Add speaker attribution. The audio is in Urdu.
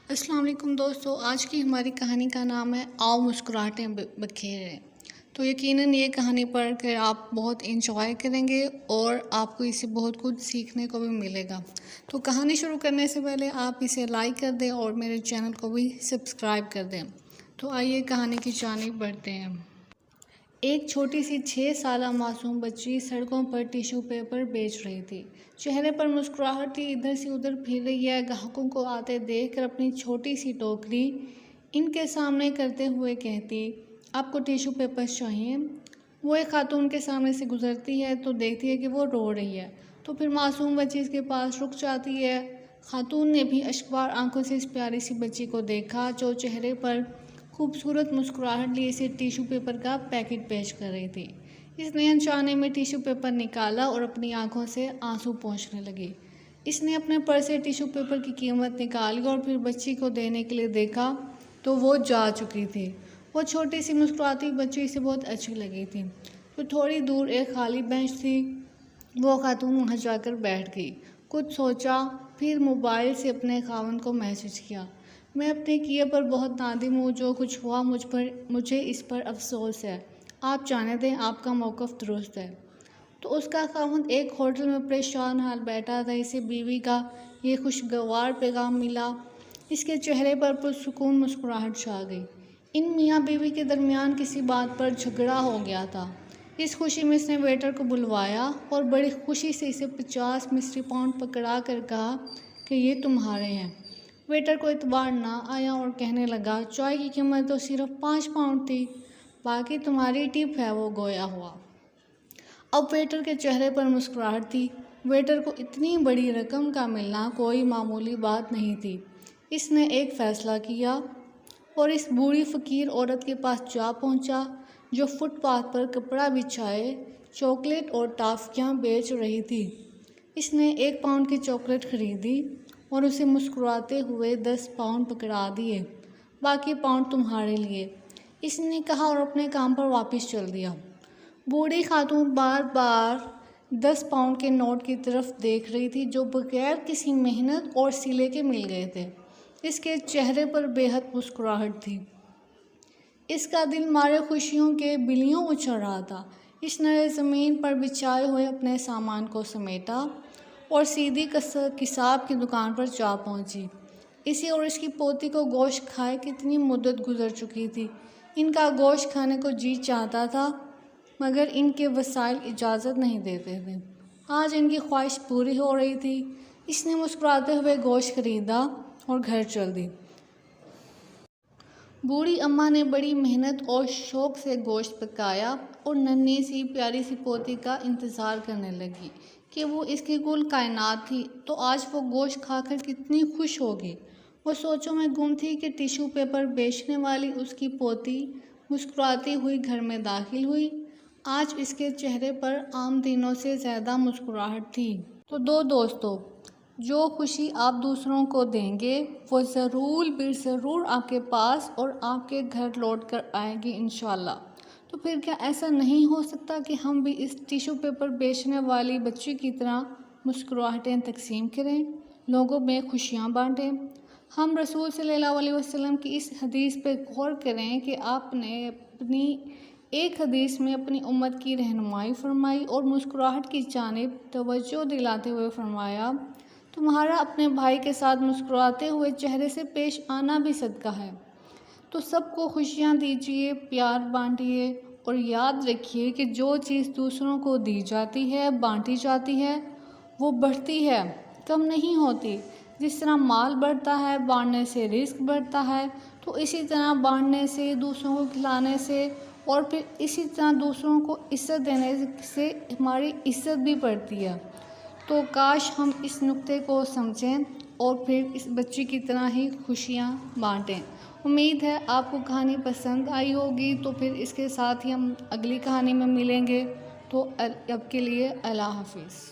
Speaker 1: السلام علیکم دوستو، آج کی ہماری کہانی کا نام ہے آؤ مسکراہٹیں بکھیریں۔ تو یقیناً یہ کہانی پڑھ کر آپ بہت انجوائے کریں گے اور آپ کو اس سے بہت کچھ سیکھنے کو بھی ملے گا۔ تو کہانی شروع کرنے سے پہلے آپ اسے لائک کر دیں اور میرے چینل کو بھی سبسکرائب کر دیں۔ تو آئیے کہانی کی جانب بڑھتے ہیں۔ ایک چھوٹی سی 6 سالہ معصوم بچی سڑکوں پر ٹیشو پیپر بیچ رہی تھی۔ چہرے پر مسکراہٹ تھی، ادھر سے ادھر پھر رہی ہے۔ گاہکوں کو آتے دیکھ کر اپنی چھوٹی سی ٹوکری ان کے سامنے کرتے ہوئے کہتی، آپ کو ٹیشو پیپر چاہیے؟ وہ ایک خاتون کے سامنے سے گزرتی ہے تو دیکھتی ہے کہ وہ رو رہی ہے، تو پھر معصوم بچی اس کے پاس رک جاتی ہے۔ خاتون نے بھی اشکبار آنکھوں سے اس پیاری سی بچی کو دیکھا جو چہرے پر خوبصورت مسکراہٹ لیے اسے ٹیشو پیپر کا پیکٹ پیش کر رہی تھی۔ اس نے انجانے میں ٹیشو پیپر نکالا اور اپنی آنکھوں سے آنسو پونچھنے لگی۔ اس نے اپنے پرس سے ٹیشو پیپر کی قیمت نکالی اور پھر بچی کو دینے کے لیے دیکھا تو وہ جا چکی تھی۔ وہ چھوٹی سی مسکراتی بچی اسے بہت اچھی لگی تھی۔ تو تھوڑی دور ایک خالی بینچ تھی، وہ خاتون وہاں جا کر بیٹھ گئی، کچھ سوچا، پھر موبائل سے اپنے خاوند کو میسج کیا، میں اپنے کیے پر بہت نادم ہوں، جو کچھ ہوا مجھے اس پر افسوس ہے، آپ جانے دیں، آپ کا موقف درست ہے۔ تو اس کا خاوند ایک ہوٹل میں پریشان حال بیٹھا تھا۔ اسے بیوی کا یہ خوشگوار پیغام ملا، اس کے چہرے پر پرسکون مسکراہٹ چھا گئی۔ ان میاں بیوی کے درمیان کسی بات پر جھگڑا ہو گیا تھا۔ اس خوشی میں اس نے ویٹر کو بلوایا اور بڑی خوشی سے اسے 50 مصری پاؤنڈ پکڑا کر کہا کہ یہ تمہارے ہیں۔ ویٹر کو اعتبار نہ آیا اور کہنے لگا، چائے کی قیمت تو صرف 5 پاؤنڈ تھی، باقی تمہاری ٹپ ہے۔ وہ گویا ہوا۔ اب ویٹر کے چہرے پر مسکراہٹ تھی۔ ویٹر کو اتنی بڑی رقم کا ملنا کوئی معمولی بات نہیں تھی۔ اس نے ایک فیصلہ کیا اور اس بوڑھی فقیر عورت کے پاس جا پہنچا جو فٹ پاتھ پر کپڑا بچھائے چاکلیٹ اور ٹافیاں بیچ رہی تھی۔ اس نے 1 پاؤنڈ کی چاکلیٹ خریدی اور اسے مسکراتے ہوئے 10 پاؤنڈ پکڑا دیے، باقی پاؤنڈ تمہارے لیے، اس نے کہا اور اپنے کام پر واپس چل دیا۔ بوڑھی خاتون بار بار 10 پاؤنڈ کے نوٹ کی طرف دیکھ رہی تھی جو بغیر کسی محنت اور صلے کے مل گئے تھے۔ اس کے چہرے پر بے حد مسکراہٹ تھی۔ اس کا دل مارے خوشیوں کے بلیوں اچھل رہا تھا۔ اس نے زمین پر بچھائے ہوئے اپنے سامان کو سمیٹا اور سیدھی قصاب کی دکان پر جا پہنچی۔ اسے اور اس کی پوتی کو گوشت کھائے کتنی مدت گزر چکی تھی۔ ان کا گوشت کھانے کو جی چاہتا تھا مگر ان کے وسائل اجازت نہیں دیتے تھے۔ آج ان کی خواہش پوری ہو رہی تھی۔ اس نے مسکراتے ہوئے گوشت خریدا اور گھر چل دی۔ بوڑھی اماں نے بڑی محنت اور شوق سے گوشت پکایا اور ننھی سی پیاری سی پوتی کا انتظار کرنے لگی کہ وہ اس کی کل کائنات تھی، تو آج وہ گوشت کھا کر کتنی خوش ہوگی۔ وہ سوچوں میں گم تھی کہ ٹیشو پیپر بیچنے والی اس کی پوتی مسکراتی ہوئی گھر میں داخل ہوئی۔ آج اس کے چہرے پر عام دنوں سے زیادہ مسکراہٹ تھی۔ تو دوستو، جو خوشی آپ دوسروں کو دیں گے وہ ضرور آپ کے پاس اور آپ کے گھر لوٹ کر آئے گی انشاءاللہ۔ تو پھر کیا ایسا نہیں ہو سکتا کہ ہم بھی اس ٹیشو پیپر بیچنے والی بچی کی طرح مسکراہٹیں تقسیم کریں، لوگوں میں خوشیاں بانٹیں؟ ہم رسول صلی اللہ علیہ وسلم کی اس حدیث پہ غور کریں کہ آپ نے اپنی ایک حدیث میں اپنی امت کی رہنمائی فرمائی اور مسکراہٹ کی جانب توجہ دلاتے ہوئے فرمایا، تمہارا اپنے بھائی کے ساتھ مسکراتے ہوئے چہرے سے پیش آنا بھی صدقہ ہے۔ تو سب کو خوشیاں دیجیے، پیار بانٹیے اور یاد رکھیے کہ جو چیز دوسروں کو دی جاتی ہے، بانٹی جاتی ہے، وہ بڑھتی ہے، کم نہیں ہوتی۔ جس طرح مال بڑھتا ہے، بانٹنے سے رزق بڑھتا ہے، تو اسی طرح بانٹنے سے، دوسروں کو کھلانے سے اور پھر اسی طرح دوسروں کو عزت دینے سے ہماری عزت بھی بڑھتی ہے۔ تو کاش ہم اس نقطے کو سمجھیں اور پھر اس بچی کی طرح ہی خوشیاں بانٹیں۔ امید ہے آپ کو کہانی پسند آئی ہوگی، تو پھر اس کے ساتھ ہی ہم اگلی کہانی میں ملیں گے۔ تو اب کے لیے اللہ حافظ۔